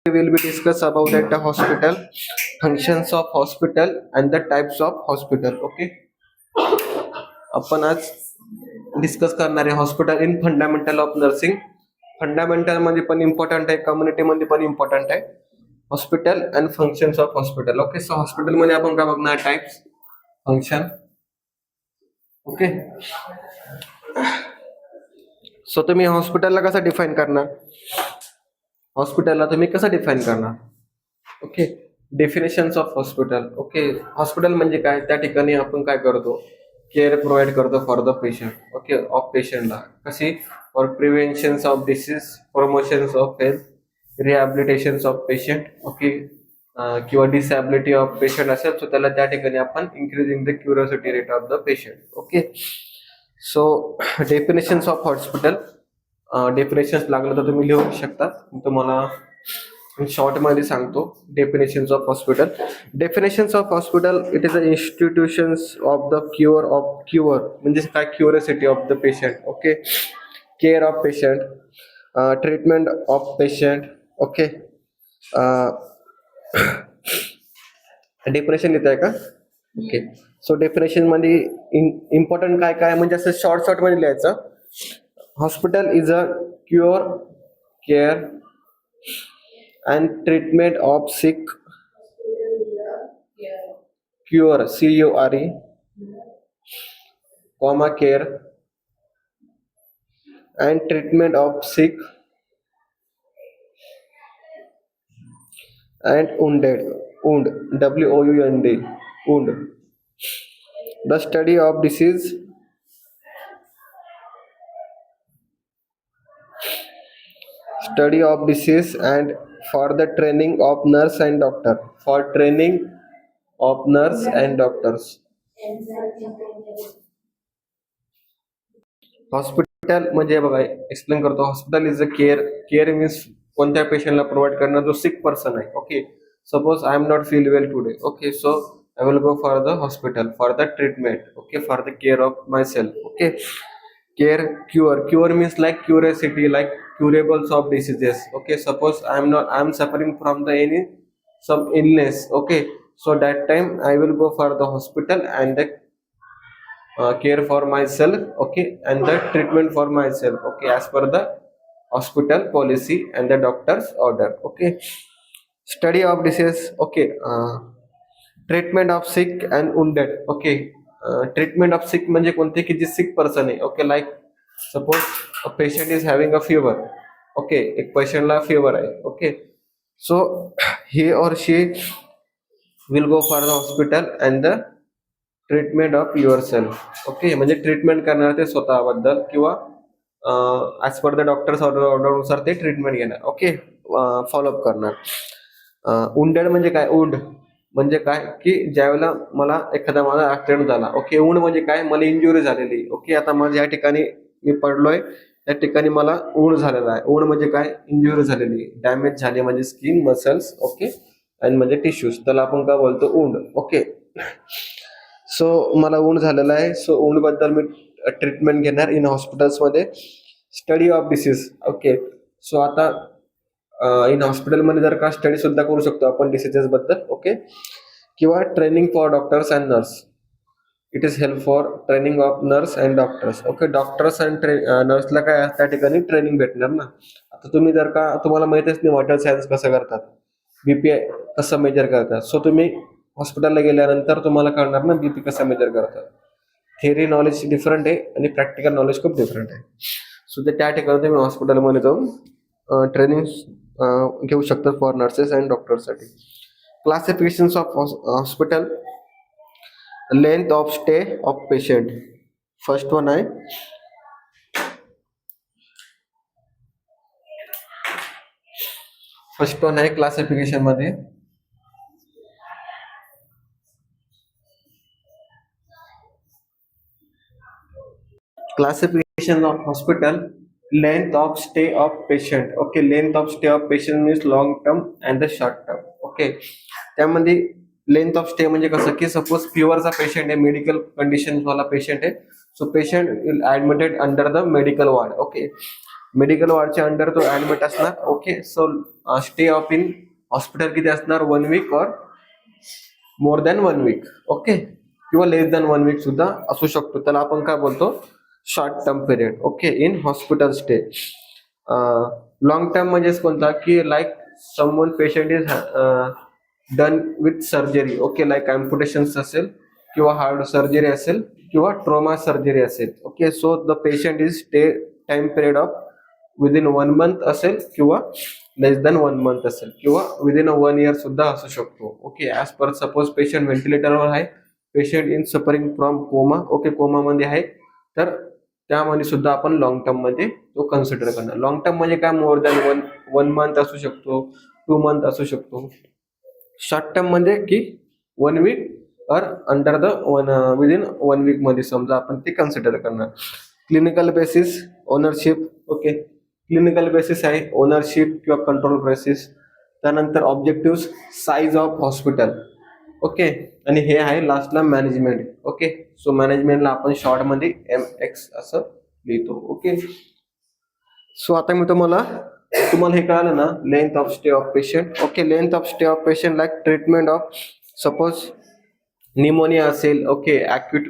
we will be discuss about at the hospital, functions of hospital and the types of hospital. Okay, आपण आज discuss करणार आहे hospital in fundamental of nursing. Fundamental मध्ये पण important आहे, community मध्ये पण इम्पॉर्टंट आहे. Hospital and functions of hospital. Okay, so hospital मध्ये आपण काय बघणार, टाइप्स, फंक्शन. ओके, सो तुम्ही हॉस्पिटलला कसं डिफाइन करणार, हॉस्पिटलला तुम्ही कसं डिफाइन करणार. Okay, definitions of hospital. Okay, hospital म्हणजे काय, त्या ठिकाणी आपण काय करतो, केअर प्रोव्हाइड करतो for the patient. Okay, of पेशंटला कशी, for prevention of disease, promotion of health, rehabilitation of patient. Okay, किंवा डिसॅबिलिटी ऑफ पेशंट असेल तर त्याला त्या ठिकाणी आपण increasing the curiosity rate of the patient. Okay, so definitions of hospital, definitions लागलं तर तुम्ही लिहू शकता. तुम्हाला शॉर्ट मध्ये सांगतो. Definitions of hospital. Definitions of hospital, it is a institutions of the cure म्हणजे काय, curiosity of the patient. Okay, care of patient, treatment of patient. Okay, definition लिहित आहे का. ओके, सो डेफिनेशन मध्ये इम्पॉर्टंट काय काय म्हणजे असं शॉर्ट मध्ये लिहायचं. Hospital is a cure, care and treatment of sick, cure, CURE, comma, care and treatment of sick and wounded, WOUND, wound, the study of disease, and for the training of nurse and doctor, for training of nurse and doctors. Hospital म्हणजे बघा, explain करतो. Hospital is a care means कोणत्या पेशंटला provide करणं जो सिक person आहे. Okay, suppose I am not feel well today. Okay, so I will go for the hospital for the treatment. Okay, for the care of my self. Okay, care, cure means like curiosity, like curables of diseases. Okay, suppose I'm suffering from the some illness. Okay, so that time I will go for the hospital and the care for myself. Okay, and the treatment for myself. Okay, as per the hospital policy and the doctor's order. Okay, study of disease. Okay, treatment of sick and wounded. Okay, treatment of sick म्हणजे कोणते की जे sick person आहे. Okay, like suppose a patient is having a fever. Okay, एक पेशंटला fever आहे. Okay, so he और she will go for the hospital and the treatment of your self. Okay, म्हणजे ट्रीटमेंट करणार ते स्वतःबद्दल किंवा ऍज पर द डॉक्टर्स ऑर्डरनुसार ते ट्रीटमेंट घेणार. ओके, फॉलोअप करणार. वुंडेड म्हणजे काय, वुंड म्हणजे काय की ज्यावेळेला मला एखादा माझा ऍक्सिडेंट झाला. ओके, वुंड म्हणजे काय, मला इंजुरी झालेली. ओके, आता माझ्या या ठिकाणी मी पडलोय, त्या ठिकाणी मला वुंड झालेला आहे. वुंड म्हणजे काय, इंजुरी झालेली, डॅमेज झाली म्हणजे स्किन, मसल्स. ओके, आणि म्हणजे टिश्यूज, त्याला आपण काय बोलतो, वुंड. ओके, सो मला वुंड झालेला आहे. सो वुंड बद्दल मी ट्रीटमेंट घेणार इन हॉस्पिटल्स मध्ये. Study of disease. Okay, so आता इन हॉस्पिटलमध्ये जर का स्टडी सुद्धा करू शकतो आपण डिसीजेस बद्दल. ओके, किंवा training for doctors and nurse. It is help for training of nurse and doctors. Okay, doctors and नर्सला काय त्या ठिकाणी ट्रेनिंग भेटणार ना. आता तुम्ही जर का, तुम्हाला माहितच नाही व्हायटल सायन्स कसं करतात, बीपी कसं मेजर करतात. सो तुम्ही हॉस्पिटलला गेल्यानंतर तुम्हाला कळणार ना बीपी कसं मेजर करतात. थिअरी नॉलेज डिफरंट आहे आणि प्रॅक्टिकल नॉलेज खूप डिफरंट आहे. सो ते त्या ठिकाणी तुम्ही हॉस्पिटलमध्ये जाऊन ट्रेनिंग घेऊ शकतात फॉर नर्सेस अँड डॉक्टरसाठी. Classifications of hospital. Length of stay of patient. First one आहे क्लासिफिकेशन मध्ये. Classification of hospital. Length of stay of patient. Okay, length of stay of patient means long term and the short term. Okay, त्यामध्ये length of stay म्हणजे कसं की suppose फिवरचा patient आहे, medical condition वाला patient आहे. So patient will admitted under the medical ward. Okay, medical वॉर्डच्या under तो ऍडमिट असणार. Okay, so stay of in hospital किती असणार, 1 वीक और मोर दॅन 1 वीक. ओके, किंवा लेस दॅन 1 वीक सुद्धा असू शकतो. त्याला आपण काय बोलतो, short term period. Okay, in hospital stay. Long term म्हणजेच कोणता, की like someone patient is done with surgery. Okay, like amputations असेल किंवा हार्ट सर्जरी असेल किंवा ट्रॉमा सर्जरी असेल. Okay, so the patient is stay time period of within 1 month असेल किंवा लेस दॅन 1 मंथ असेल किंवा विदिन 1 इयर सुद्धा असू शकतो. Okay, as per suppose patient व्हेंटिलेटरवर आहे, patient in suffering from coma. Okay, कोमामध्ये आहे, तर त्यामध्ये सुद्धा आपण लॉंग टर्म मध्ये तो कन्सिडर करणार. लॉंग टर्म म्हणजे काय, मोर दॅन वन मंथ असू शकतो, 2 मंथ असू शकतो. शॉर्ट टर्म म्हणजे की 1 वीक और अंडर द विदिन 1 वीक मध्ये समजा आपण ते कन्सिडर करणार. Clinical basis, ownership. Okay, clinical basis आहे, ओनरशिप किंवा कंट्रोल बेसिस. त्यानंतर objective, size of hospital. Okay, आणि हे आहे लास्टला मॅनेजमेंट. ओके, सो मॅनेजमेंटला आपण शॉर्ट मध्ये MX असं लिहितो. ओके, सो आता मी तुम्हाला हे कळालं ना, length of stay of patient. Okay, length of stay of patient like treatment of suppose pneumonia असेल. ओके, ऍक्यूट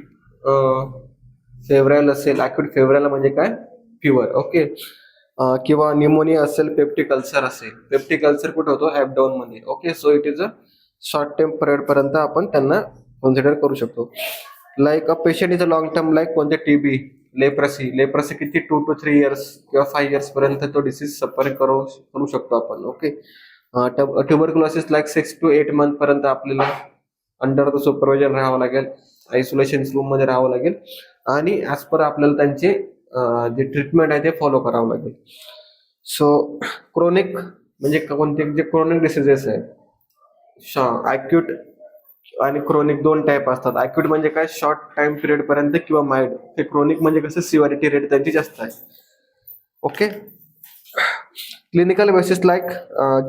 फेव्हराईल असेल. ऍक्यूट फेव्हराईल म्हणजे काय, फिवर. ओके, किंवा निमोनिया असेल, पेप्टिक अल्सर असेल. पेप्टिक अल्सर कुठे होतो, ऍबडाउन मध्ये. Okay, so it is a short term period पर्यंत आपण त्यांना कन्सिडर करू शकतो. Like a patient is a long term, like कोणते, TB, लेप्रसी किती 2 to 3 इयर्स किंवा 5 इयर्स पर्यंत तो डिसीज सफर करू शकतो आपण. Okay, tuberculosis like 6 to 8 month पर्यंत आपल्याला अंडर द सुपरविजन राहावं लागेल, आयसोलेशन रूम मध्ये राहावं लागेल आणि ऍज पर आपल्याला त्यांचे जे ट्रीटमेंट आहे ते फॉलो करावं लागेल. सो क्रोनिक म्हणजे कोणते, जे क्रोनिक डिसीजेस आहे, ऍक्यूट आणि क्रोनिक 2 टाईप असतात. ऍक्यूट म्हणजे काय, शॉर्ट टाइम पिरियड पर्यंत किंवा माइल्ड. ते क्रोनिक म्हणजे कसं, सिव्हिरिटी रेट त्यांची जास्त आहे. Okay, clinical basis like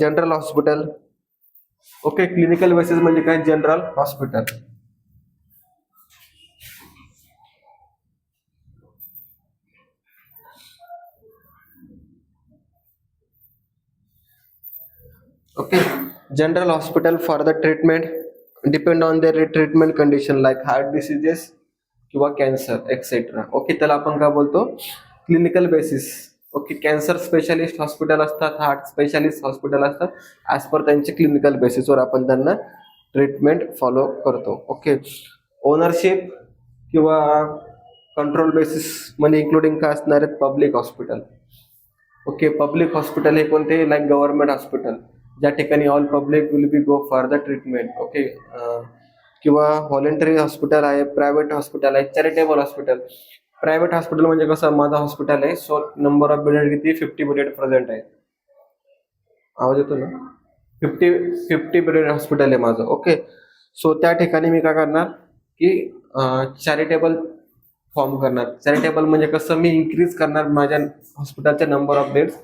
general hospital. Okay, clinical basis म्हणजे काय, general hospital. Okay, general hospital for the treatment depend on their treatment condition like heart diseases किंवा कॅन्सर एक्सेट्रा. ओके, त्याला आपण काय बोलतो, clinical basis. Okay, cancer specialist hospital असतात, heart specialist hospital असतात. As per त्यांचे क्लिनिकल बेसिसवर आपण त्यांना ट्रीटमेंट फॉलो करतो. ओके, ओनरशिप किंवा कंट्रोल बेसिस मध्ये इन्क्लुडिंग काय असणार आहेत, public hospital. Okay, public hospital हे कोणते, लाईक गव्हर्नमेंट हॉस्पिटल, ज्या ठिकाणी all public will be go for the treatment. Okay, किंवा व्हॉलेंटरी हॉस्पिटल आहे, प्रायव्हेट हॉस्पिटल आहे, चॅरिटेबल हॉस्पिटल. प्रायव्हेट हॉस्पिटल म्हणजे कसं, माझं हॉस्पिटल आहे, सो नंबर ऑफ बेडेड किती, 50 बेडेड प्रेझेंट आहे. आवाज येतो ना, 50 बेडेड हॉस्पिटल आहे माझं. ओके, सो त्या ठिकाणी मी काय करणार, की चॅरिटेबल फॉर्म करणार. चॅरिटेबल म्हणजे कसं, मी इन्क्रीज करणार माझ्या हॉस्पिटलचे नंबर ऑफ बेड्स.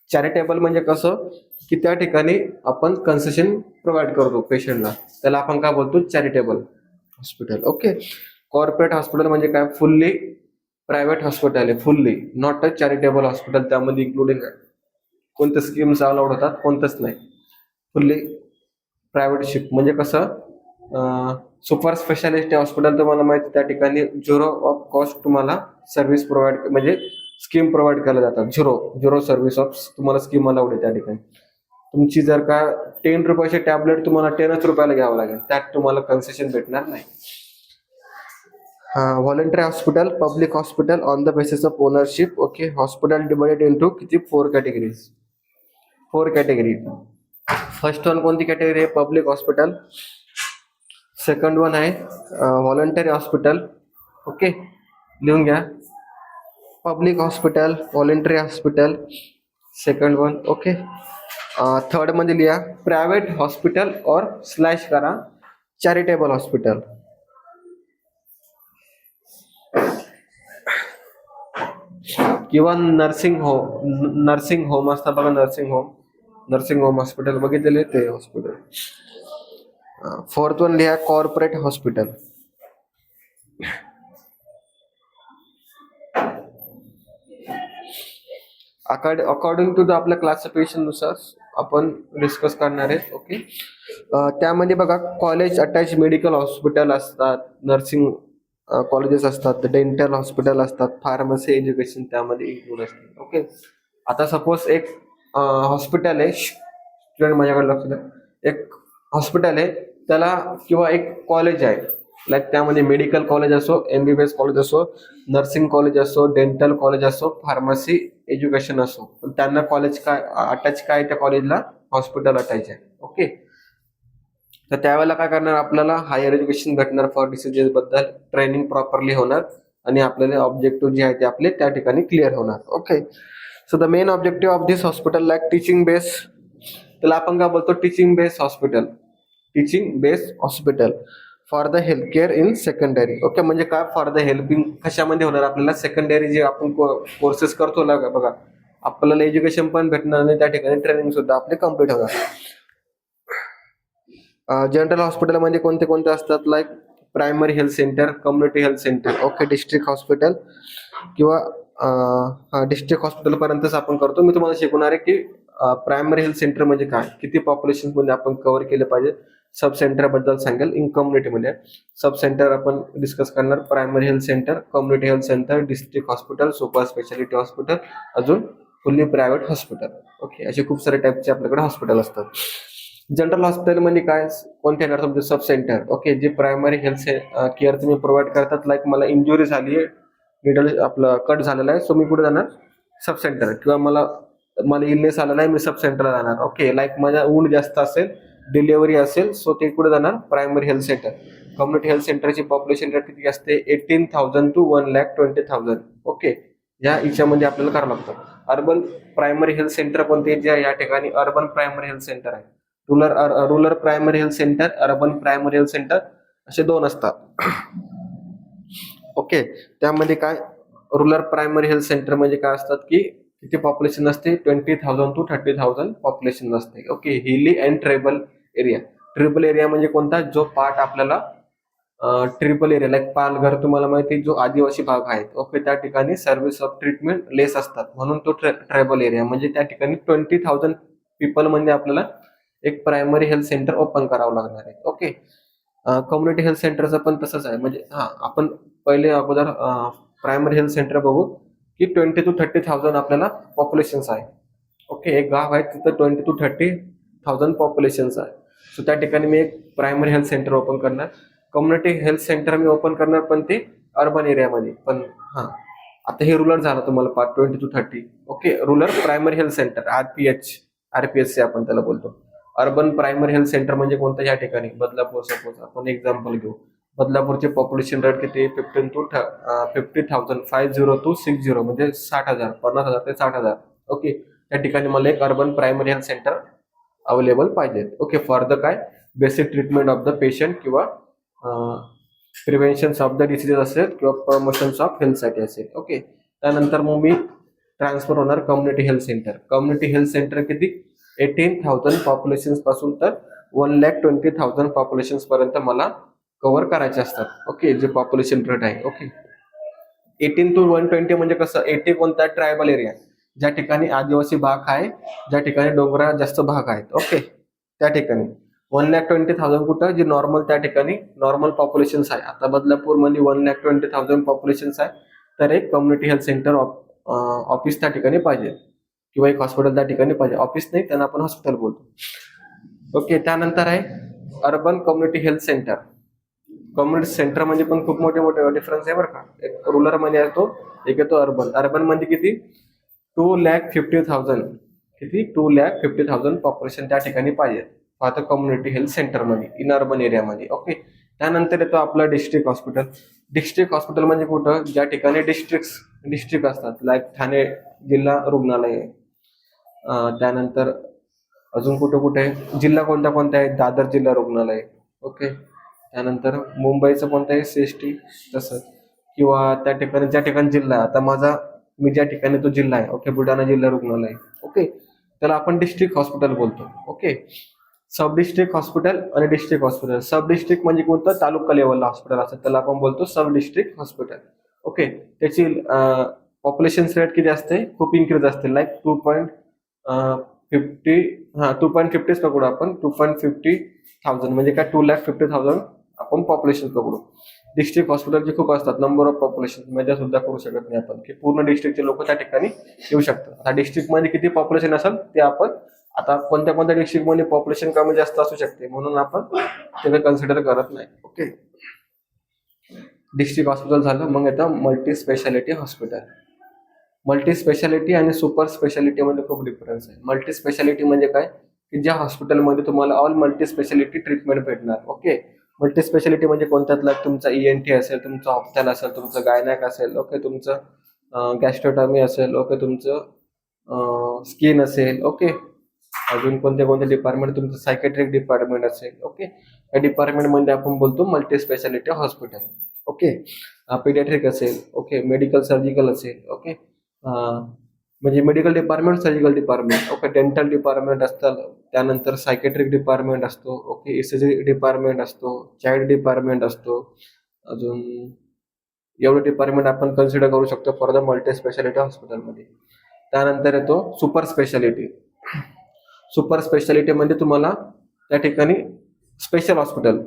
चॅरिटेबल म्हणजे कसं, की त्या ठिकाणी आपण कन्सेशन प्रोव्हाइड करतो पेशंटला, त्याला आपण काय बोलतो, charitable hospital. Okay, corporate hospital म्हणजे काय, फुल्ली प्रायव्हेट हॉस्पिटल आहे, fully not a charitable hospital. त्यामध्ये इन्क्लुडिंग कोणत्या स्कीम्स अलाउड होतात, कोणतंच नाही. फुल्ली प्रायव्हेट शिप म्हणजे कसं, सुपर स्पेशालिस्ट हॉस्पिटल तुम्हाला माहिती, त्या ठिकाणी 0 ऑफ कॉस्ट तुम्हाला सर्व्हिस प्रोव्हाइड, म्हणजे स्कीम प्रोव्हाइड केल्या जातात. झिरो सर्व्हिस ऑफ तुम्हाला स्कीम अलाउड आहे त्या ठिकाणी. तुमची जर का 10 रुपयाचे टॅबलेट तुम्हाला 10च रुपयाला घ्यावं लागेल, त्यात तुम्हाला कन्सेशन भेटणार नाही. Voluntary hospital, public hospital on the basis of ownership. Okay, hospital divided into किती, 4 कॅटेगरीज. 4 कॅटेगरी. फर्स्ट वन कोणती कॅटेगरी आहे, पब्लिक हॉस्पिटल. सेकंड वन आहे व्हॉलंटरी हॉस्पिटल. ओके, लिहून घ्या, public hospital, voluntary hospital, second one. Okay, third मध्ये लिहा private hospital और slash करा चॅरिटेबल हॉस्पिटल. किंवा नर्सिंग होम असतात बघा, नर्सिंग होम हॉस्पिटल बघितलेले ते हॉस्पिटल. फोर्थ वन लिहा corporate hospital. According to the आपल्या क्लासिफिकेशन नुसार आपण डिस्कस करणार आहे. ओके, त्यामध्ये बघा कॉलेज अटॅच मेडिकल हॉस्पिटल असतात, नर्सिंग कॉलेजेस असतात, डेंटल हॉस्पिटल असतात, फार्मसी एज्युकेशन त्यामध्ये इन्क्लूड असते. ओके, आता सपोज एक हॉस्पिटल आहे, स्टुडंट माझ्याकडे लक्ष द्या, एक हॉस्पिटल आहे त्याला किंवा एक कॉलेज आहे, लाईक त्यामध्ये मेडिकल कॉलेज असो, MBBS कॉलेज असो, नर्सिंग कॉलेज असो, डेंटल कॉलेज असो, फार्मसी एज्युकेशन असो, पण त्यांना कॉलेज काय अटॅच काय त्या कॉलेजला हॉस्पिटल अटॅच आहे. ओके, तर त्यावेळेला काय करणार, आपल्याला हायर एज्युकेशन भेटणार फॉर डिसिजेस बद्दल, ट्रेनिंग प्रॉपरली होणार आणि आपल्याला ऑब्जेक्टिव्ह जे आहे ते आपले त्या ठिकाणी क्लिअर होणार. Okay, so the main objective of this hospital like teaching base, त्याला आपण काय बोलतो, teaching base hospital, teaching base hospital for the health care in secondary. Okay, म्हणजे काय, फॉर द हेल्पिंग कशामध्ये होणार, आपल्याला सेकंडरी जे आपण कोर्सेस करतो ना बघा, आपल्याला एज्युकेशन पण भेटणार आणि त्या ठिकाणी ट्रेनिंग सुद्धा आपले कम्प्लीट होणार. जनरल हॉस्पिटलमध्ये कोणते कोणते असतात, like primary health centre, community health centre. Okay, district hospital किंवा डिस्ट्रिक्ट हॉस्पिटल पर्यंतच आपण करतो. मी तुम्हाला शिकवणार आहे की प्रायमरी हेल्थ सेंटर म्हणजे काय, किती पॉप्युलेशन मध्ये आपण कव्हर केले पाहिजे. सब सेंटर बद्दल सांगेल इन कम्युनिटीमध्ये. सब सेंटर आपण डिस्कस करणार, primary health centre, community health centre, district hospital, super speciality hospital, अजून फुल्ली प्रायव्हेट हॉस्पिटल. ओके, असे खूप सारे टाईपचे आपल्याकडे हॉस्पिटल असतात. जनरल हॉस्पिटलमध्ये काय कोणते येणार तुमचे, सब सेंटर. ओके, जे प्रायमरी हेल्थ केअर तुम्ही प्रोव्हाइड करतात, लाईक मला इंजुरी झाली आहे, निडल आपलं कट झालेला आहे, सो मी कुठे जाणार, सब सेंटर. किंवा मला इलनेस आलेला आहे, मी सब सेंटरला जाणार. ओके, लाईक माझा ऊंड जास्त असेल, डिलिव्हरी असेल, सो ते कुठे जाणार, primary health centre. Community health सेंटरची पॉप्युलेशन रेट किती असते, 18,000 to 1,20,000. ओके, या हिच्यामध्ये आपल्याला करावं लागतं. अर्बन प्रायमरी हेल्थ सेंटर कोणते, जे या ठिकाणी अर्बन प्रायमरी हेल्थ सेंटर आहे. Rural primary health centre, urban primary health centre असे दोन असतात. ओके, त्यामध्ये काय, रूरल प्रायमरी हेल्थ सेंटर म्हणजे काय असतात की किती पॉप्युलेशन असते, 20,000 to 30,000 पॉप्युलेशन असते. ओके, हिली अँड ट्रायबल एरिया. ट्रिबल एरिया म्हणजे कोणता, जो पार्ट आपल्याला ट्रिपल एरिया लाईक पालघर तुम्हाला माहिती, जो आदिवासी भाग आहे. ओके, त्या ठिकाणी सर्व्हिस ऑफ ट्रीटमेंट लेस असतात, म्हणून तो ट्रायबल एरिया. म्हणजे त्या ठिकाणी 20,000 पीपल म्हणजे आपल्याला एक प्रायमरी हेल्थ सेंटर ओपन करावं लागणार आहे. ओके, कम्युनिटी हेल्थ सेंटरचं पण तसंच आहे. म्हणजे आपण पहिले अगोदर प्रायमरी हेल्थ सेंटर बघू की 20,000 to 30,000 आपल्याला पॉप्युलेशन आहे. ओके, एक गाव आहे तिथं 20,000 to 30,000 पॉप्युलेशन आहे. सो त्या ठिकाणी मी एक प्रायमरी हेल्थ सेंटर ओपन करणार. कम्युनिटी हेल्थ सेंटर मी ओपन करणार, पण ते अर्बन एरियामध्ये. पण आता हे रुरल झालं तुम्हाला part 20 to 30. Okay, rural primary health centre, RPSC आपण त्याला बोलतो. अर्बन प्रायमरी हेल्थ सेंटर म्हणजे कोणतं, या ठिकाणी बदलापूर. सपोज आपण एक्झाम्पल घेऊ, बदलापूरचे पॉप्युलेशन रेट किती, 50,000 50 to 60, म्हणजे 60,000, 50,000 ते 60,000. ओके, त्या ठिकाणी मला एक urban primary health centre available पाहिजे. ओके, फॉर द काय, basic treatment of the patient किंवा प्रिव्हेन्शन ऑफ द डिसीजेस असेल किंवा प्रमोशन ऑफ हेल्थसाठी असेल. ओके, त्यानंतर मग मी ट्रान्सफर होणार community health centre. Community health centre किती, 18,000 पॉप्युलेशन पासून तर 1,20,000 पॉप्युलेशन पर्यंत मला कव्हर करायचे असतात. ओके, जे पॉप्युलेशन रेट आहे. ओके, 18 to 120 म्हणजे कसं, 80 कोणता, ट्रायबल एरिया, ज्या ठिकाणी आदिवासी भाग आहे, ज्या ठिकाणी डोंगराळ जास्त भाग आहेत. ओके, त्या ठिकाणी 1,20,000 कुठं, जे नॉर्मल, त्या ठिकाणी नॉर्मल पॉप्युलेशन आहे. आता बदलापूरमध्ये 1,20,000 पॉप्युलेशन आहे, तर एक कम्युनिटी हेल्थ सेंटर ऑफिस त्या ठिकाणी पाहिजे किंवा एक हॉस्पिटल त्या ठिकाणी पाहिजे. ऑफिस नाही, त्यांना आपण हॉस्पिटल बोलतो. ओके, त्यानंतर आहे urban community health centre. Community centre म्हणजे पण खूप मोठे मोठे डिफरन्स आहे बरं का. एक रुरल मध्ये येतो, एक येतो अर्बन. अर्बन मध्ये किती, 2,50,000, किती, 2,50,000 पॉप्युलेशन त्या ठिकाणी पाहिजे आता कम्युनिटी हेल्थ सेंटर मध्ये इन अर्बन एरियामध्ये. ओके, त्यानंतर येतो आपलं डिस्ट्रिक्ट हॉस्पिटल. डिस्ट्रिक्ट हॉस्पिटल म्हणजे कुठं, ज्या ठिकाणी डिस्ट्रिक्ट असतात, लाईक ठाणे जिल्हा रुग्णालय. त्यानंतर अजून कुठे कुठे जिल्हा कोणता कोणता आहे, दादर जिल्हा रुग्णालय. ओके, त्यानंतर मुंबईचं कोणतं आहे, CST तसं, किंवा त्या ठिकाणी ज्या ठिकाणी जिल्हा, आता मी ज्या ठिकाणी तो जिल्हा आहे. ओके, बुलढाणा जिल्हा रुग्णालय. ओके, त्याला आपण डिस्ट्रिक्ट हॉस्पिटल बोलतो. ओके, सब डिस्ट्रिक्ट हॉस्पिटल आणि डिस्ट्रिक्ट हॉस्पिटल. सब डिस्ट्रिक्ट म्हणजे कोणतं, तालुका लेवलला हॉस्पिटल असतं, त्याला आपण बोलतो सब डिस्ट्रिक्ट हॉस्पिटल. ओके, त्याची पॉप्युलेशन रेट किती असते, खूप इन्क्रीज असते, लाईक 2.50 पकडू आपण, 2.50,000 म्हणजे काय 2,50,000 आपण पॉप्युलेशन पकडू. डिस्ट्रिक्ट हॉस्पिटलचे खूप असतात, नंबर ऑफ पॉप्युलेशन मजा सुद्धा करू शकत नाही आपण की पूर्ण डिस्ट्रिक्टचे लोक त्या ठिकाणी येऊ शकतात. आता डिस्ट्रिक्ट मध्ये किती पॉप्युलेशन असेल ते आपण आता कोणत्या कोणत्या डिस्ट्रिक्ट मध्ये पॉप्युलेशन कमी जास्त असू शकते म्हणून आपण ते कन्सिडर करत नाही. ओके, डिस्ट्रिक्ट हॉस्पिटल झालं. मग येतं multi speciality hospital. Multi speciality आणि सुपर स्पेशालिटी मध्ये खूप डिफरन्स आहे. मल्टी स्पेशालिटी म्हणजे काय की ज्या हॉस्पिटलमध्ये तुम्हाला ऑल मल्टी स्पेशालिटी ट्रीटमेंट भेटणार. ओके, मल्टी स्पेशालिटी म्हणजे कोणत्यातला, तुमचा ENT असेल, तुमचं ऑप्थॅल असेल, तुमचं गायनॅक असेल, ओके, तुमचं गॅस्ट्रोटॉमी असेल, ओके, तुमचं स्किन असेल, ओके, अजून कोणते कोणते डिपार्टमेंट, तुमचं सायकेट्रिक डिपार्टमेंट असेल, ओके, या डिपार्टमेंटमध्ये आपण बोलतो multi speciality hospital. Okay, paediatric असेल, ओके, मेडिकल सर्जिकल असेल, ओके, म्हणजे medical department, surgical department, okay, dental department असतात, त्यानंतर सायकेट्रिक डिपार्टमेंट असतो, ओके, ECG डिपार्टमेंट असतो, चाइल्ड डिपार्टमेंट असतो, अजून एवढे डिपार्टमेंट आपण कन्सिडर करू शकतो फॉर द मल्टी स्पेशालिटी हॉस्पिटलमध्ये. त्यानंतर येतो सुपर स्पेशालिटी. सुपर स्पेशालिटी म्हणजे तुम्हाला त्या ठिकाणी special hospital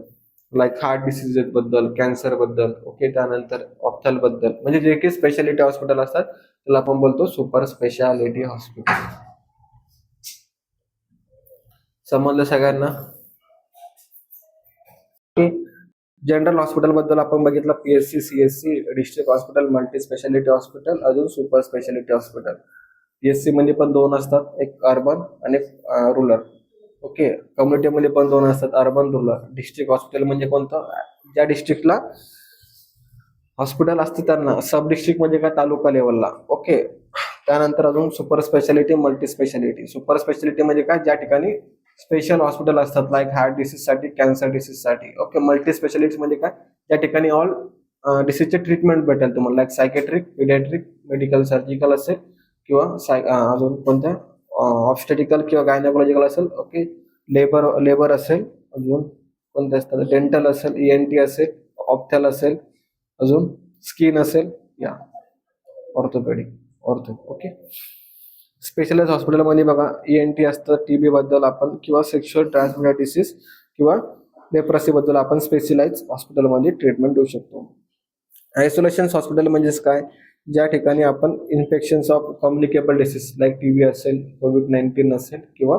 like heart diseases बद्दल, कॅन्सर बद्दल, ओके, त्यानंतर ऑप्थल बद्दल, म्हणजे जे काही स्पेशालिटी हॉस्पिटल असतात त्याला आपण बोलतो सुपर स्पेशालिटी हॉस्पिटल. समजलं सगळ्यांना? जनरल हॉस्पिटल बद्दल आपण बघितलं, PSC, CSC, district hospital, multi speciality hospital, अजून सुपर स्पेशालिटी हॉस्पिटल. PSC मध्ये पण दोन असतात, एक अर्बन आणि एक रुरल. ओके, कम्युनिटी मध्ये पण दोन असतात, अर्बन, रुरल. डिस्ट्रिक्ट हॉस्पिटल म्हणजे कोणतं, ज्या डिस्ट्रिक्टला हॉस्पिटल असते त्यांना. सब डिस्ट्रिक्ट म्हणजे काय, तालुका लेवलला. ओके, त्यानंतर अजून super speciality, multi speciality. Super speciality म्हणजे काय, ज्या ठिकाणी स्पेशल हॉस्पिटल असतात लाईक हार्ट डिसीज साठी, कॅन्सर डिसीज साठी. ओके, मल्टी स्पेशालिटी म्हणजे काय, त्या ठिकाणी ऑल डिसीजचे ट्रीटमेंट भेटेल तुम्हाला, like psychiatric, paediatric, medical surgical असेल किंवा अजून कोणत्या ऑब्स्टेटिकल किंवा गायनेकोलॉजिकल असेल, ओके, लेबर असेल, अजून कोणते असतात, डेंटल असेल, ENT असेल, ऑप्थॅल असेल, अजून स्किन असेल, या ऑर्थो. ओके, स्पेशलाइज हॉस्पिटलमध्ये बघा ENT असतं, TB बद्दल आपण, किंवा सेक्शुअल ट्रान्समिटेड डिसीज किंवा लेप्रसी बद्दल आपण स्पेशलाइज हॉस्पिटलमध्ये ट्रीटमेंट देऊ शकतो. आयसोलेशन हॉस्पिटल म्हणजेच काय, ज्या ठिकाणी आपण infections of communicable disease like TB असेल, COVID-19 असेल किंवा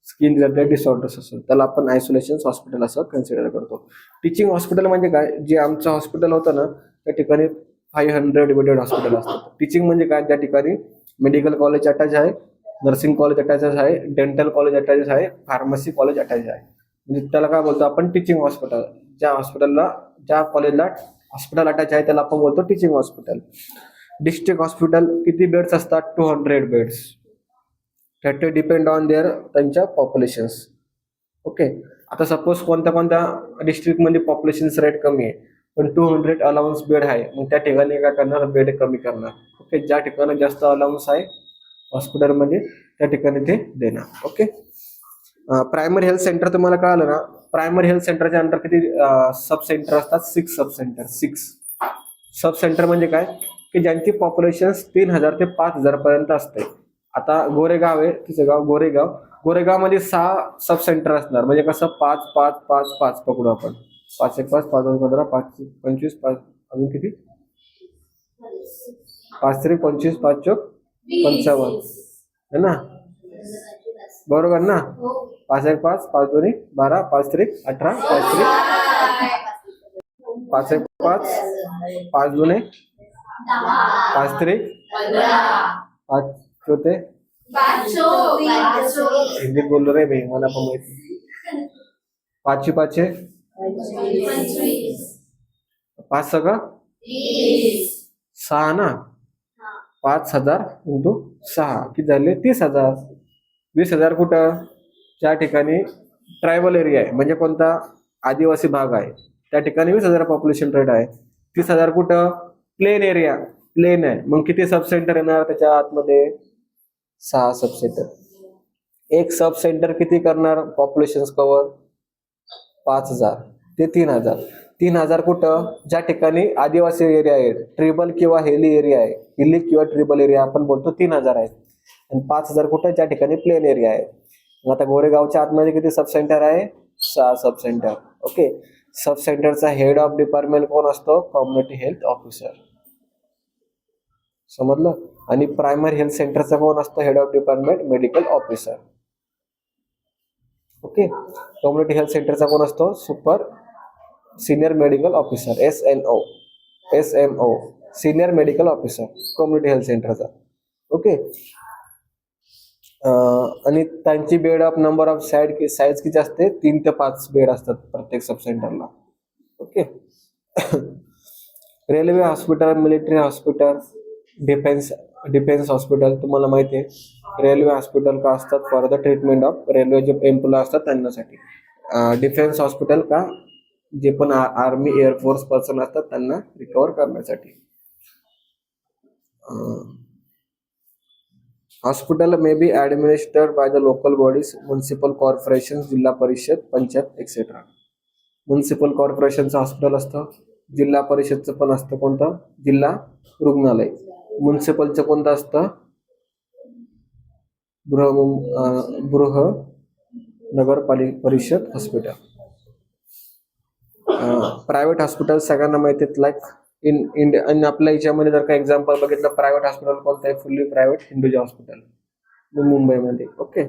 स्किन रिलेटेड डिसऑर्डर्स असेल, त्याला आपण आयसोलेशन हॉस्पिटल असं कन्सिडर करतो. टीचिंग हॉस्पिटल म्हणजे काय, जे आमचं हॉस्पिटल होतं ना त्या ठिकाणी 500 बेडेड हॉस्पिटल असतात. टीचिंग म्हणजे काय, ज्या ठिकाणी मेडिकल कॉलेज अटॅच आहे, नर्सिंग कॉलेज अटॅच आहे, डेंटल कॉलेज अटॅच आहे, फार्मसी कॉलेज अटॅच आहे, म्हणजे त्याला काय बोलतो आपण टीचिंग हॉस्पिटल. ज्या कॉलेजला हॉस्पिटल अटॅच आहे त्याला आपण बोलतो टीचिंग हॉस्पिटल. डिस्ट्रिक्ट हॉस्पिटल किती बेड्स असतात, 200 बेड्स. दॅट डिपेंड ऑन त्यांच्या पॉप्युलेशन्स. ओके, आता सपोज कोणत्या कोणत्या डिस्ट्रिक्टमध्ये पॉप्युलेशन रेट कमी आहे पण 200 अलाउन्स बेड आहे, मग त्या ठिकाणी काय करणार, बेड कमी करणार. ओके, ज्या ठिकाणी जास्त अलाउन्स आहे हॉस्पिटलमध्ये त्या ठिकाणी ते देणार. ओके, प्रायमरी हेल्थ सेंटर तुम्हाला कळालं ना, प्रायमरी हेल्थ सेंटरच्या अंडर किती सब सेंटर असतात, 6 सब सेंटर. 6 सब सेंटर म्हणजे काय की ज्यांची पॉप्युलेशन 3,000 ते 5,000 पर्यंत असते. आता गोरेगाव आहे, तिचं गाव गोरेगाव मध्ये 6 सब सेंटर असणार, म्हणजे कसं 5 5 5 5 पकडू आपण, 5 1 5 5 2 15 5 25 5 अजून किती, 5 3 25 5 4 55 है ना, बरोबर ना. 5 1 5 5 2 12 5 3 18 5 3 5 1 5 5 2 5 3 5 होते. हिंदी बोल रहे भाई, मला पण माहिती. 5 5 5 सगळं 6 ना, 5,000 इंटू 6 किती झाले, 30,000. 20,000 कुठं, ज्या ठिकाणी ट्रायबल एरिया आहे म्हणजे कोणता आदिवासी भाग आहे त्या ठिकाणी 20,000 पॉप्युलेशन रेट आहे. 30,000 कुठं, प्लेन एरिया, प्लेन आहे, मग किती सब सेंटर येणार त्याच्या आतमध्ये, 6 सब सेंटर. एक सब सेंटर किती करणार पॉप्युलेशन कव्हर, 5,000 ते 3,000. 3,000 कुठं, ज्या ठिकाणी आदिवासी एरिया आहे, ट्रिबल किंवा हिली एरिया आहे, हिली किंवा ट्रिबल एरिया आपण बोलतो 3,000 आहे. आणि 5,000 कुठं, ज्या ठिकाणी प्लेन एरिया आहे. मग आता गोरेगावच्या आतमध्ये किती सब सेंटर आहे, 6 सब सेंटर. ओके, सब सेंटरचा हेड ऑफ डिपार्टमेंट कोण असतो, कम्युनिटी हेल्थ ऑफिसर. समजलं. आणि प्रायमरी हेल्थ सेंटरचा कोण असतो, head of department medical officer. Okay, community health सेंटरचा कोण असतो, super senior medical officer, SMO, senior medical officer community health सेंटरचा. ओके, आणि त्यांची bed of number of size किती असते, 3 ते 5 बेड असतात प्रत्येक सब सेंटरला. Okay, railway hospital, military hospital, defence hospital. तुम्हाला माहिती आहे रेल्वे हॉस्पिटल का असतात, for the treatment of railway जे एम्प्लॉय असतात त्यांच्यासाठी. डिफेन्स हॉस्पिटल का, जे पण आर्मी एअरफोर्स पर्सन असतात त्यांना रिकव्हर करण्यासाठी. Hospital may be administered by the local bodies, municipal corporation, Zilla Parishad, panchayat etcetera. Municipal कॉर्पोरेशनचं हॉस्पिटल असतं, जिल्हा परिषदचं पण असतं कोणतं, जिल्हा रुग्णालय. म्युन्सिपलचं कोणतं असतं, परिषद हॉस्पिटल. प्रायव्हेट हॉस्पिटल सगळ्यांना माहिती आहेत, लाईक इन इंडिया. आणि आपल्या याच्यामध्ये जर का एक्झाम्पल बघितलं, प्रायव्हेट हॉस्पिटल कोणतं आहे, फुल्ली प्रायव्हेट हिंदुजा हॉस्पिटल मुंबईमध्ये. ओके,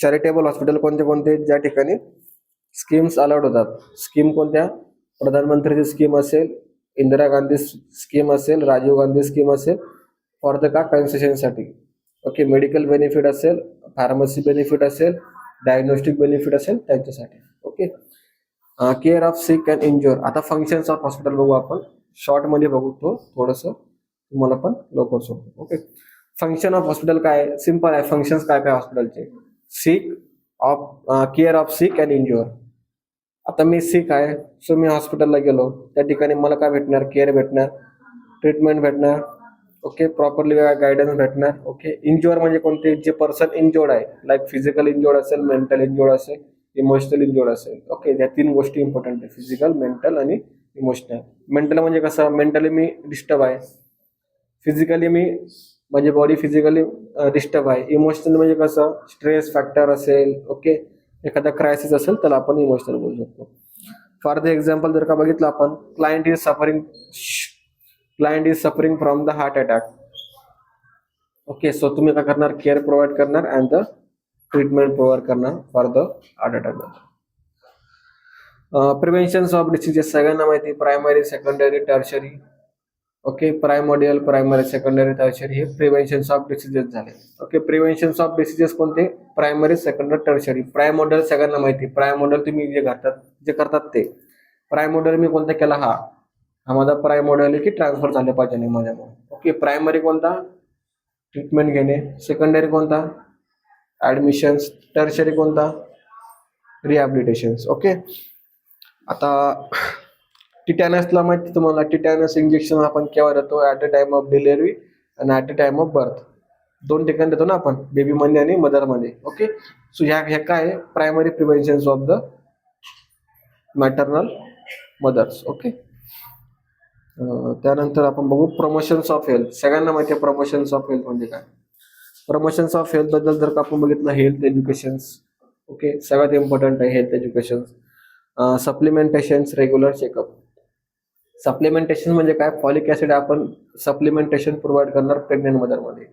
चॅरिटेबल हॉस्पिटल कोणते कोणते, ज्या ठिकाणी स्कीम्स अलाउड होतात. स्कीम कोणत्या, प्रधानमंत्रीची स्कीम असेल, इंदिरा गांधी स्कीम असेल, राजीव गांधी स्कीम असेल, फॉर द का कन्सेशनसाठी. ओके, मेडिकल बेनिफिट असेल, फार्मसी बेनिफिट असेल, डायग्नोस्टिक बेनिफिट असेल त्यांच्यासाठी. Okay, care of sick and injure. आता फंक्शन्स ऑफ हॉस्पिटल बघू आपण, शॉर्ट मध्ये बघू, तो थोडंसं तुम्हाला पण लवकर सोडतो. ओके, फंक्शन ऑफ हॉस्पिटल काय, सिंपल आहे. फंक्शन्स काय काय हॉस्पिटलचे, sick of, care of sick and injure. आता मी सिक आहे, सो मी हॉस्पिटलला गेलो, त्या ठिकाणी मला काय भेटणार, केअर भेटणार, ट्रीटमेंट भेटणार. ओके, प्रॉपरली गायडन्स भेटणार. ओके, इंज्युअर म्हणजे कोणते, जे पर्सन इंज्युअर्ड आहे, लाईक फिजिकल इंज्युअर्ड असेल, मेंटल इंज्युअर्ड असेल, इमोशनल इंज्युअर्ड असेल. ओके, या 3 गोष्टी इम्पॉर्टंट आहे, फिजिकल, मेंटल आणि इमोशनल. मेंटल म्हणजे कसं, मेंटली मी डिस्टर्ब आहे, फिजिकली मी म्हणजे बॉडी फिजिकली डिस्टर्ब आहे, इमोशनल म्हणजे कसं, स्ट्रेस फॅक्टर असेल. ओके, एखादा क्रायसिस असेल त्याला आपण इमोशनल बोलू शकतो. फॉर द एक्झाम्पल जर का बघितलं आपण, client is suffering from the heart attack. Okay, so तुम्ही काय करणार, केअर प्रोव्हाइड करणार अँड द ट्रीटमेंट प्रोव्हाइड करणार for the heart attack. Prevention of diseases सगळ्यांना माहिती, primary, secondary, tertiary. Okay, primordial, primary, secondary, tertiary हे प्रिव्हेन्शन ऑफ डिसीजेस झाले. Okay, prevention of diseases कोणते, प्रायमरी, सेकंडरी, टर्शरी. प्रायमोडियल सगळ्यांना माहिती, प्रायमोडियल तुम्ही जे करतात ते. प्रायमोडियल मी कोणता केला, हा माझा प्रायमोडियल की ट्रान्सफर झाले पाहिजे नाही माझ्यामुळे. ओके, प्रायमरी कोणता, ट्रीटमेंट घेणे. सेकंडरी कोणता, ऍडमिशन्स. टर्शरी कोणता, रिहॅबिलिटेशन्स. ओके, आता टिटॅनसला माहिती तुम्हाला, टिटॅनस इंजेक्शन आपण केव्हा देतो, at a time of delivery आणि at a time of birth. 2 ठिकाणी देतो ना आपण, बेबीमध्ये आणि मदरमध्ये. ओके, सो ह्या काय primary prevention of the maternal mothers. Okay, त्यानंतर आपण बघू प्रमोशन्स ऑफ हेल्थ. सगळ्यांना माहिती आहे प्रमोशन्स ऑफ हेल्थ म्हणजे काय. प्रमोशन्स ऑफ हेल्थ बद्दल जर का आपण बघितलं, हेल्थ एज्युकेशन्स. ओके, सगळ्यात इम्पॉर्टंट आहे health education. Supplementations, regular checkup. Supplementation म्हणजे काय, फॉलिक ऍसिड आपण सप्लिमेंटेशन प्रोव्हाइड करणार प्रेग्नेंट मदरमध्ये.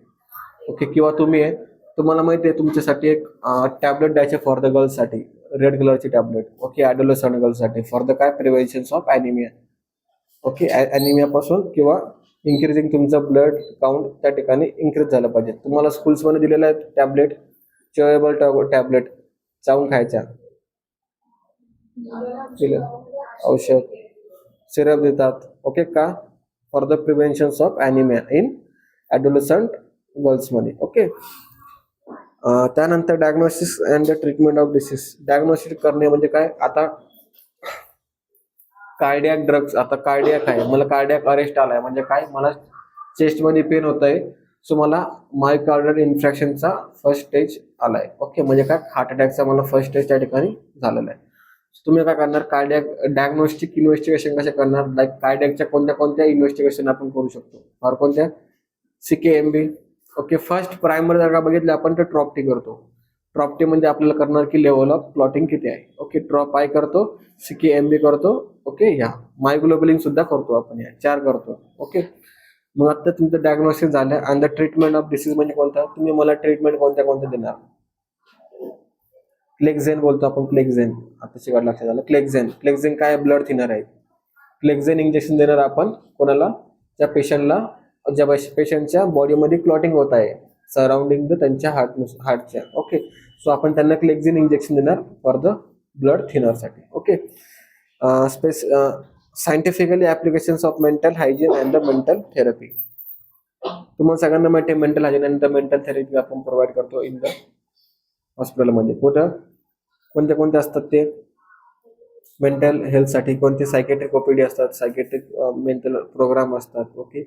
ओके, किंवा तुम्हाला माहिती आहे तुमच्यासाठी एक टॅबलेट द्यायचे फॉर द गर्ल्ससाठी, रेड कलरची टॅबलेट. ओके, ॲडोलसंट गर्ल्ससाठी, फॉर द काय, प्रिव्हेन्शन ऑफ ॲनिमिया. ओके, ॲनिमियापासून किंवा इन्क्रीजिंग तुमचं ब्लड काउंट त्या ठिकाणी इन्क्रीज झालं पाहिजे. तुम्हाला स्कूल्समध्ये दिलेलं आहे टॅबलेट, च्युएबल टॅबलेट, चावून खायच्या, औषध, सिरप देतात. ओके, का, for the prevention of anaemia in adolescent गर्ल्समध्ये. ओके, त्यानंतर diagnosis and the treatment of disease. Diagnosis करणे म्हणजे काय, आता कार्डियाक ड्रग्स. आता कार्डियाक आहे, मला कार्डियाक अरेस्ट आलाय म्हणजे काय, मला चेस्टमध्ये पेन होत आहे, सो मला मायोकार्डियल इन्फ्रॅक्शनचा फर्स्ट स्टेज आलाय. ओके, म्हणजे काय, हार्ट अटॅकचा मला फर्स्ट स्टेज त्या ठिकाणी झालेला आहे. तुम्ही काय करणार, कार्डियक डायग्नोस्टिक इन्व्हेस्टिगेशन कसे करणार, लाईक कार्डियकच्या कोणत्या कोणत्या इन्व्हेस्टिगेशन आपण करू शकतो, फार कोणत्या, CKMB. ओके, फर्स्ट प्रायमर जर का बघितलं आपण तर ट्रॉपटी करतो. ट्रॉपटी म्हणजे आपल्याला करणार की लेवल ऑफ क्लॉटिंग किती आहे. ओके, ट्रॉप आय करतो, CKMB करतो. ओके, या मायग्लोबिलिन सुद्धा करतो आपण, या 4 करतो. ओके, मग आता तुमचं डायग्नोसिस झालं आणि द ट्रीटमेंट ऑफ डिसीज म्हणजे कोणता, तुम्ही मला ट्रीटमेंट कोणत्या कोणत्या देणार. क्लेक्झेन बोलतो आपण, क्लेक्झेन आता शिकायला लक्षात आलं. क्लेक्झेन काय, ब्लड थिनर आहे. क्लेक्झेन इंजेक्शन देणार आपण कोणाला, त्या पेशंटला, ज्या पेशंटच्या बॉडीमध्ये क्लॉटिंग होत आहे सराउंडिंग द त्यांच्या हार्टच्या. ओके, सो आपण त्यांना क्लेक्झिन इंजेक्शन देणार फॉर द ब्लड थिनरसाठी. Okay, scientifically applications of mental hygiene and the mental therapy. तुम्हाला सगळ्यांना माहिती आहे mental hygiene and the mental therapy आपण प्रोव्हाइड करतो इन द हॉस्पिटलमध्ये. कुठं कोणते कोणते असतात ते मेंटल हेल्थसाठी, कोणते सायकेट्रिक ओपीडी असतात, सायकेट्रिक मेंटल प्रोग्राम असतात. ओके,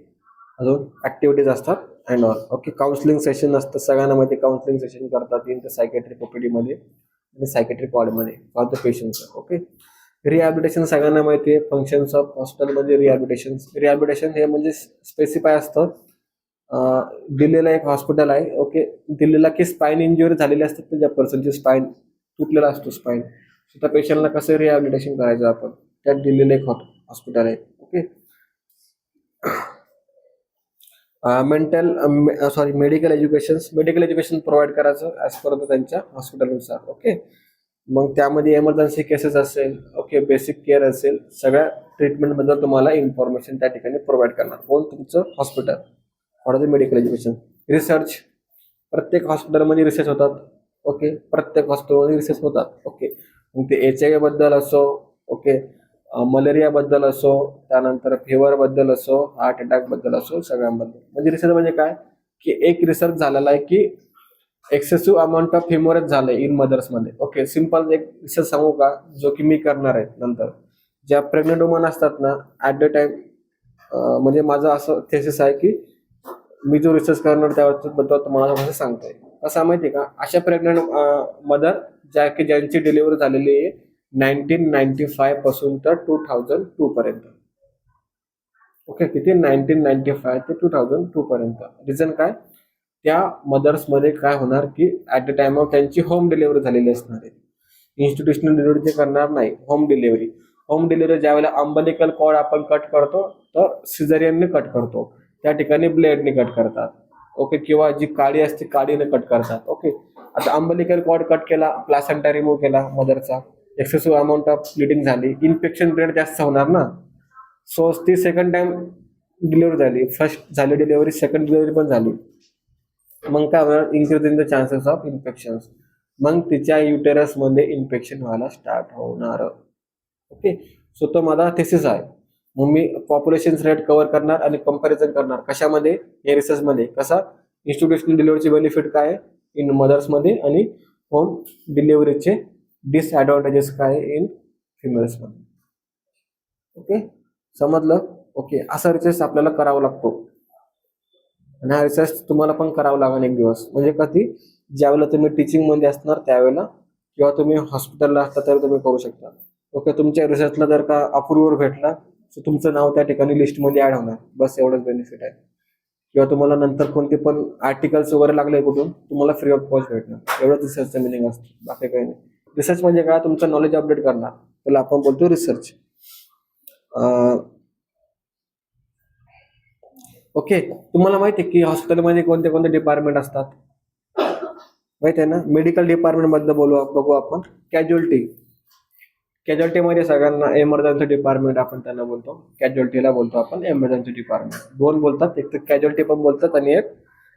अजून ऍक्टिव्हिटीज असतात and all. Okay, counselling session असतात, सगळ्यांना माहिती काउन्सिलिंग सेशन करतात इन द सायकेट्रिक ओपीडी मध्ये आणि सायकेट्रिक वॉर्डमध्ये for the patients. Okay, rehabilitation सगळ्यांना माहिती आहे, फंक्शन्स ऑफ हॉस्पिटलमध्ये रिहॅबिलिटेशन हे म्हणजे स्पेसिफाय असतं. दिल्लीला एक हॉस्पिटल आहे. ओके, दिल्लीला की स्पाइन इंजुरी झालेली असतात, त्या पर्सनची स्पाइन तुटलेला असतो स्पाइन, त्या पेशंटला कसं रिहॅबिलिटेशन करायचं आपण, त्यात दिल्लीला एक हॉस्पिटल आहे. ओके, मेडिकल एज्युकेशन प्रोव्हाइड करायचं ऍज पर त्यांच्या हॉस्पिटलनुसार. ओके, मग त्यामध्ये इमर्जन्सी केसेस असेल, ओके, बेसिक केअर असेल, सगळ्या ट्रीटमेंट बद्दल तुम्हाला इन्फॉर्मेशन त्या ठिकाणी प्रोव्हाइड करणार कोण, तुमचं hospital. For the medical education. Research, प्रत्येक हॉस्पिटलमध्ये रिसर्च होतात. ओके, प्रत्येक हॉस्पिटलमध्ये रिसर्च होतात. ओके, मग ते HIV बद्दल असो, ओके, मलेरिया बद्दल असो, त्यानंतर फिवर बद्दल असो, हार्ट अटॅक बद्दल असो, सगळ्यांबद्दल. म्हणजे रिसर्च म्हणजे काय की एक रिसर्च झालेला आहे की एक्सेसिव्ह अमाऊंट ऑफ हिमोरेज झालंय इन मदर्समध्ये. ओके, सिम्पल एक रिसर्च सांगू का, जो की मी करणार आहे नंतर. ज्या प्रेग्नंट वुमन असतात ना, ऍट द टाइम, म्हणजे माझं असं थेसिस आहे की मी जो रिसर्च करणार त्याबद्दल तुम्हाला कसं सांगतोय. कसं माहिती आहे का, अशा प्रेग्नंट मदर ज्यांची डिलिव्हरी झालेली आहे 1995 पासून तर 2002 पर्यंत. ओके, किती, 1995 ते 2002 पर्यंत. रिझन काय, त्या मदर्स मध्ये काय होणार की ऍट द टाइम ऑफ त्यांची होम डिलिव्हरी झालेली असणार आहे. इन्स्टिट्यूशनल डिलिव्हरी ते करणार नाही, होम डिलिव्हरी ज्यावेळेला अंबलिकल कॉर्ड आपण कट करतो तर सिझेरियनने कट करतो, त्या ठिकाणी ब्लेडने कट करतात. ओके, किंवा जी काडी असते काडीने कट करतात. ओके, आता अंबलिकल कॉर्ड कट केला, प्लासेंटा रिमूव्ह केला मदरचा, एक्सेसिव्ह अमाऊंट ऑफ ब्लिडिंग झाली, इन्फेक्शन रेट जास्त होणार ना. सो ती सेकंड टाइम डिलिव्हरी झाली, फर्स्ट झाली डिलिव्हरी, सेकंड डिलिव्हरी पण झाली, मग काय होणार, increase in the chances of infection. मग तिच्या युटेरस मध्ये इन्फेक्शन व्हायला स्टार्ट होणार. ओके, सो तो माझा थेसिस आहे. मग मी पॉप्युलेशन रेट कव्हर करणार आणि कंपॅरिझन करणार कशामध्ये, या रिसर्च मध्ये. कसा, इन्स्टिट्यूशनल डिलिव्हरीचे बेनिफिट काय इन मदर्स मध्ये आणि होम डिलिव्हरीचे डिसएडव्हान्टेजेस काय इन फिमेल्स मध्ये. ओके, समजलं. ओके, असा रिसर्च आपल्याला करावा लागतो आणि हा रिसर्च तुम्हाला पण करावा लागेल एक दिवस. म्हणजे कधी, ज्यावेळेला तुम्ही टीचिंग मध्ये असणार त्यावेळेला, किंवा तुम्ही हॉस्पिटलला असता तर तुम्ही करू शकता. ओके, तुमच्या रिसर्चला जर का अप्रुव्हल भेटला तर तुमचं नाव त्या ठिकाणी लिस्टमध्ये ऍड होणार, बस एवढंच बेनिफिट आहे. किंवा तुम्हाला नंतर कोणते पण आर्टिकल्स वगैरे लागले कुठून, तुम्हाला फ्री ऑफ कॉस्ट भेटणार, एवढंच रिसर्चचं मिनिंग असतं, बाकी काही नाही. रिसर्च म्हणजे काय, तुमचं नॉलेज अपडेट करणार, त्याला आपण बोलतो रिसर्च. ओके, तुम्हाला माहिती आहे की हॉस्पिटलमध्ये कोणते कोणते डिपार्टमेंट असतात, माहिती आहे ना. मेडिकल डिपार्टमेंट बद्दल बघू आपण. कॅज्युअल्टीमध्ये सगळ्यांना इमर्जन्सी डिपार्टमेंट आपण त्यांना बोलतो, कॅज्युअल्टीला बोलतो आपण इमर्जन्सी डिपार्टमेंट. दोन बोलतात, एक तर कॅज्युअल्टी पण बोलतात आणि एक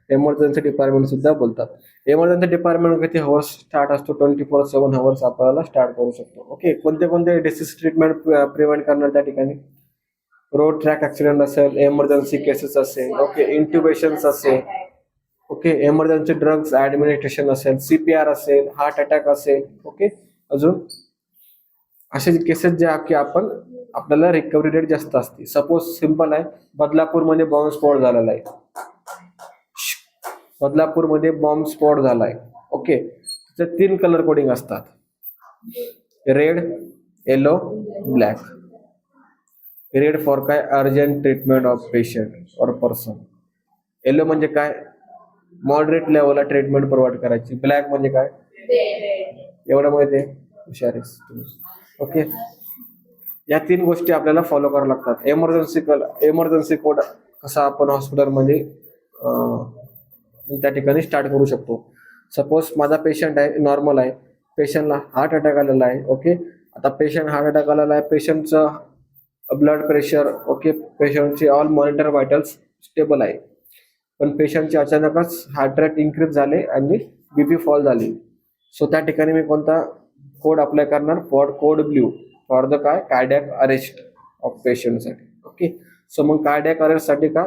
इमर्जन्सी डिपार्टमेंट सुद्धा बोलतात. इमर्जन्सी डिपार्टमेंट किती हवर्स स्टार्ट असतो, 24/7 हवर्स आपल्याला स्टार्ट करू शकतो. ओके, कोणते कोणते डिसीज ट्रीटमेंट प्रिव्हेंट करणार त्या ठिकाणी, रोड ट्रॅक ऍक्सिडेंट असेल, इमर्जन्सी केसेस असेल, ओके, इंट्युबेशन्स असेल, ओके, इमर्जन्सी ड्रग्स ऍडमिनिस्ट्रेशन असेल, CPR असेल, हार्ट अटॅक असेल. ओके, अजून असे केसेस ज्या की आपण आपल्याला रिकव्हरी रेट जास्त असते. सपोज सिंपल आहे, बदलापूरमध्ये बॉम्ब स्फोट झालेला आहे, बदलापूरमध्ये बॉम्ब स्फोट झालाय. ओके, त्याचे 3 कलर कोडिंग असतात, red, yellow, black. Red for काय, अर्जंट ट्रीटमेंट ऑफ पेशंट और पर्सन. येलो म्हणजे काय, मॉडरेट लेवलला ट्रीटमेंट प्रोव्हाइड करायची. ब्लॅक म्हणजे काय, एवढं माहिती आहे, हुशार आहेस तुम्ही. ओके, या 3 गोष्टी आपल्याला फॉलो कराव्या लागतात. एमर्जन्सी कोड कसा आपण हॉस्पिटलमध्ये त्या ठिकाणी स्टार्ट करू शकतो. सपोज माझा पेशंट आहे, नॉर्मल आहे, पेशंटला हार्ट अटॅक आलेला आहे. ओके, आता पेशंट हार्ट अटॅक आलेला आहे, पेशंटचं ब्लड प्रेशर, ओके, पेशंटचे ऑल मॉनिटर व्हायटल्स स्टेबल आहे, पण पेशंटचे अचानकच हार्ट रेट इन्क्रीज झाले आणि बीपी फॉल झाली. सो त्या ठिकाणी मी कोणता कोड अप्लाय करणार, for code blue, for the काय, कार्डियक अरेस्ट ऑफ पेशंटसाठी. ओके, सो मग कार्डियक अरेस्टसाठी का,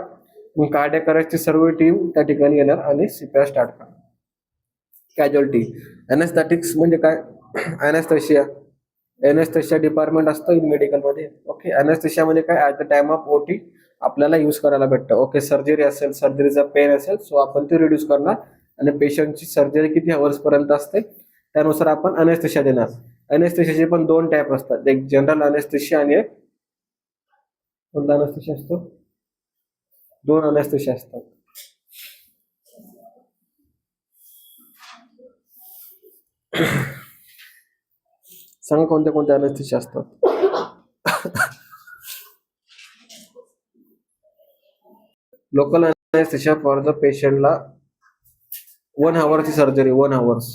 मग कार्डियक अरेस्टची सर्व टीम त्या ठिकाणी येणार आणि सीपीआर स्टार्ट करणार. कॅज्युअलिटी, एनेस्थेटिक्स म्हणजे काय, एनेस्थेशिया डिपार्टमेंट असतं इन मेडिकलमध्ये. ओके, एनेस्थेशिया म्हणजे काय, ऍट द टाइम ऑफ ओटी आपल्याला यूज करायला भेटतं. ओके, सर्जरी असेल, सर्जरीचा पेन असेल, सो आपण ते रिड्यूस करणार आणि पेशंटची सर्जरी किती आवर्स पर्यंत असते त्यानुसार आपण अनेस्थेशिया देणार. अनेस्थेशियाचे पण 2 टाईप असतात, एक जनरल अनेस्थेशिया आणि एक कोणता अनेस्थेशिया असतो, 2 अनेस्थेशिया असतात. सांगा कोणत्या कोणत्या अनेस्थेशिया असतात. लोकल अनेस्थेशिया फॉर द पेशंटला 1 आवरची सर्जरी, 1 आवर्स.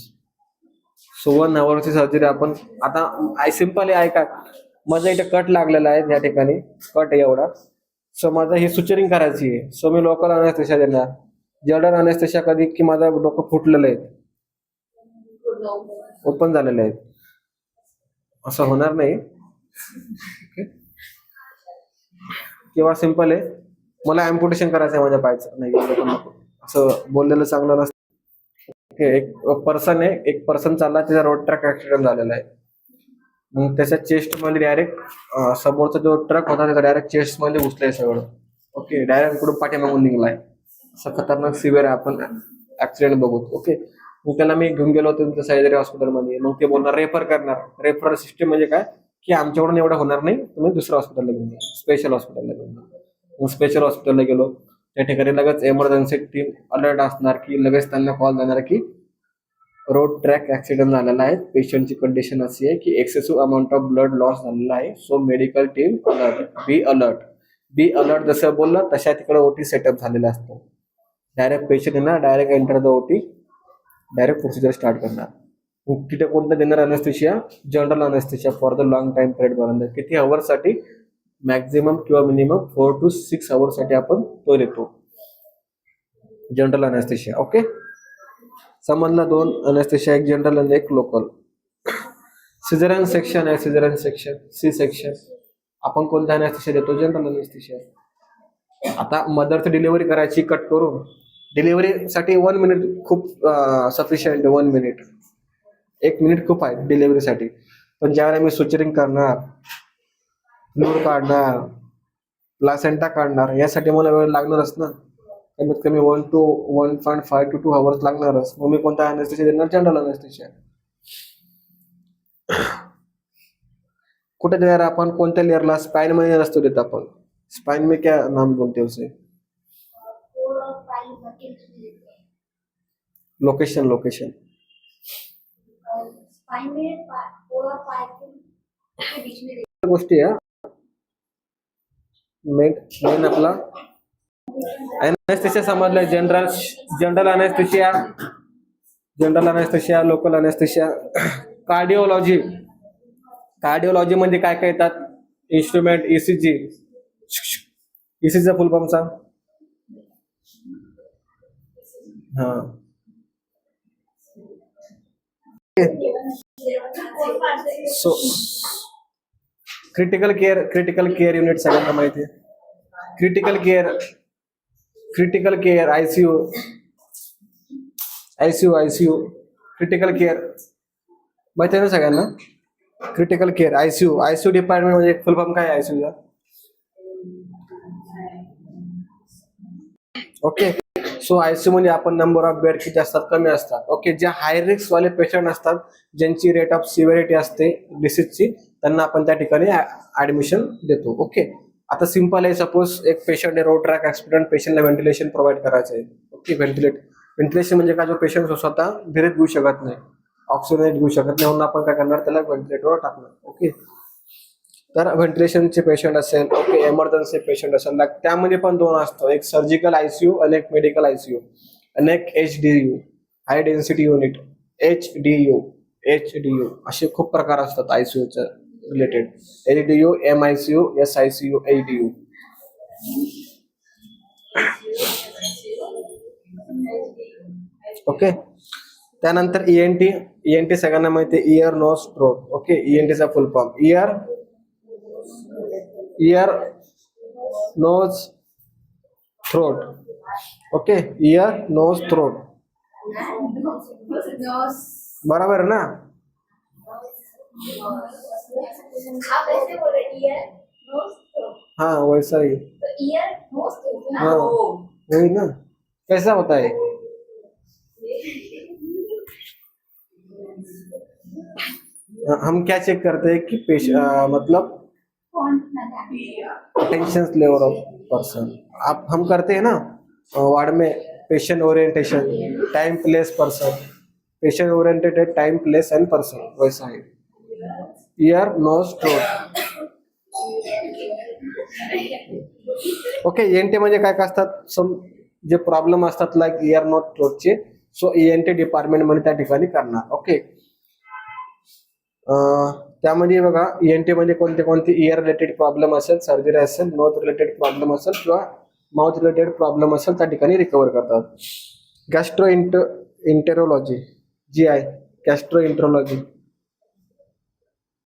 सो 1 आवरची सर्जरी आपण आता सिंपल आहे काय, माझा इथे कट लागलेला आहे, या ठिकाणी कट आहे एवढा. सो माझा ही सुचरिंग करायची आहे, सो मी लोकल अनेस्थेशिया देणार. जनरल अनेस्थेशिया कधी की माझा डोकं फुटलेलं आहे, ओपन झालेलं आहे, असं होणार नाही. किंवा सिंपल आहे, मला अँप्युटेशन करायचं आहे माझ्या पायचं, नाही असं बोललेलं चांगलं नसतं. ओके, एक पर्सन चालला, त्याचा रोड ट्रक ऍक्सिडेंट झालेला आहे, मग त्याच्या चेस्ट मध्ये डायरेक्ट समोरचा जो ट्रक होता त्याचा डायरेक्ट चेस्ट मध्ये घुसलाय सगळं. ओके, डायरेक्ट कुठून पाठीमागून निघलाय, असं खतरनाक सिव्हिअर आपण ऍक्सिडेंट बघू. ओके, मग त्याला मी घेऊन गेलो होतो तुमच्या सह्याद्री हॉस्पिटलमध्ये. मग ते बोलणार रेफर करणार. रेफरल सिस्टीम म्हणजे काय की आमच्याकडून एवढं होणार नाही, तुम्ही दुसऱ्या हॉस्पिटलला घेऊन जा, स्पेशल हॉस्पिटलला घेऊन जा. मग स्पेशल हॉस्पिटलला गेलो, त्या ठिकाणी लगेच एमर्जन्सी टीम अलर्ट असणार की लगेच त्यांना कॉल जाणार की रोड ट्रॅक ऍक्सिडेंट झालेला आहे, पेशंटची कंडिशन अशी आहे की excessive amount of blood loss झालेला आहे, so medical team alert, be alert. जसं बोललं तशा तिकडे ओटी सेटअप झालेला असतो. डायरेक्ट पेशंट येणार, डायरेक्ट एंटर द ओटी, डायरेक्ट प्रोसिजर स्टार्ट करणार. तिथे कोणतं देणार anaesthesia, general anaesthesia for the long time period पर्यंत. किती आवर्ससाठी, मॅक्झिमम किंवा मिनिमम 4 to 6 आवर्ससाठी आपण तो देतो, जनरल अनेस्थेशिया. ओके, समजला 2 अनेस्थेशिया, एक जनरल आणि एक लोकल. सिझेरियन सेक्शन आहे, सिझेरियन सेक्शन, सी सेक्शन, आपण कोणत्या अनेस्थेशिया देतो, जनरल अनेस्थेशिया. आता मदरची डिलिव्हरी करायची कट करून, डिलिव्हरीसाठी 1 मिनिट खूप सफिशियंट, 1 मिनिट, 1 मिनिट खूप आहे डिलिव्हरीसाठी. पण ज्यावेळेला मी सुचरिंग करणार, फ्लूइड काढणार, प्लासेंटा काढणार, यासाठी मला वेळ लागणारच ना, कमीत कमी 1.5 to 2 आवर्स लागणारच. मग मी कोणता अनेस्थेशिया देणार, जनरल अनेस्थेशिया. कुठे देणार आपण, कोणत्या लेअरला, स्पाइन मध्ये नसतो देत आपण. स्पाइन में क्या नाम बोलते हैं उसे, लोकेशन गोष्टी आहे. मेन आपला अनेस्थेशिया समजलाय, general anaesthesia, local anaesthesia. Cardiology म्हणजे काय काय येतात, इन्स्ट्रुमेंट, ईसीजीचा फुल फॉर्म सांग. हा, सो क्रिटिकल केअर युनिट सगळ्यांना माहिती आहे. Critical care ICU, critical care माहिती आहे ना सगळ्यांना. क्रिटिकल केअर, आयसीयू डिपार्टमेंट म्हणजे फुल फॉर्म काय आयसीयूचा. ओके, सो आयसीयू म्हणजे आपण नंबर ऑफ बेड किती असतात, कमी असतात. ओके, जे हाय रिस्क वाले पेशंट असतात, ज्यांची रेट ऑफ सिव्हिरिटी असते डिसीजची, त्यांना आपण त्या ठिकाणी ऍडमिशन देतो. ओके, आता सिंपल आहे. सपोज एक पेशंट आहे, रोड ट्रॅक ऍक्सिडेंट, पेशंटला व्हेंटिलेशन प्रोव्हाइड करायचं आहे. ओके, व्हेंटिलेशन म्हणजे काय, जो पेशंट स्वतः ब्रीथ घेऊ शकत नाही, ऑक्सिजन घेऊ शकत नाही, म्हणून आपण काय करणार, त्याला व्हेंटिलेटरवर टाकणार. ओके, तर व्हेंटिलेशनचे पेशंट असेल, ओके, एमर्जन्सी पेशंट असेल, त्यामध्ये पण दोन असतो, एक सर्जिकल आयसीयू आणि एक मेडिकल आयसीयू आणि एक HDU, high density unit, HDU असे खूप प्रकार असतात आयसीयूच्या related. HDU, MICU, SICU, ADU. Okay, त्यानंतर ENT सगळ्यांना माहिती आहे, इयर नोज थ्रोट. ओके, ENTचा full form ear nose throat. Okay, ear nose throat, बराबर है ना. हाँ वैसा ही, हाँ वही ना. कैसा होता है, हम क्या चेक करते हैं कि मतलब अटेंशन लेवल ऑफ पर्सन. आप हम करते हैं ना वार्ड में, patient orientation, time place person, patient oriented time place and person, वैसा है ear nose throat. Okay, ENT म्हणजे काय काय असतात, सम जे प्रॉब्लेम असतात लाईक इयर नोज थ्रोटचे, सो ENT डिपार्टमेंट मध्ये त्या ठिकाणी करणार. ओके, त्यामध्ये बघा ENT मध्ये कोणते कोणते इयर रिलेटेड प्रॉब्लेम असेल, सर्जरी असेल, नोज रिलेटेड प्रॉब्लेम असेल किंवा माउथ रिलेटेड प्रॉब्लेम असेल, त्या ठिकाणी रिकवर करतात. Gastroenterology, GI, gastro इंटेरोलॉजी,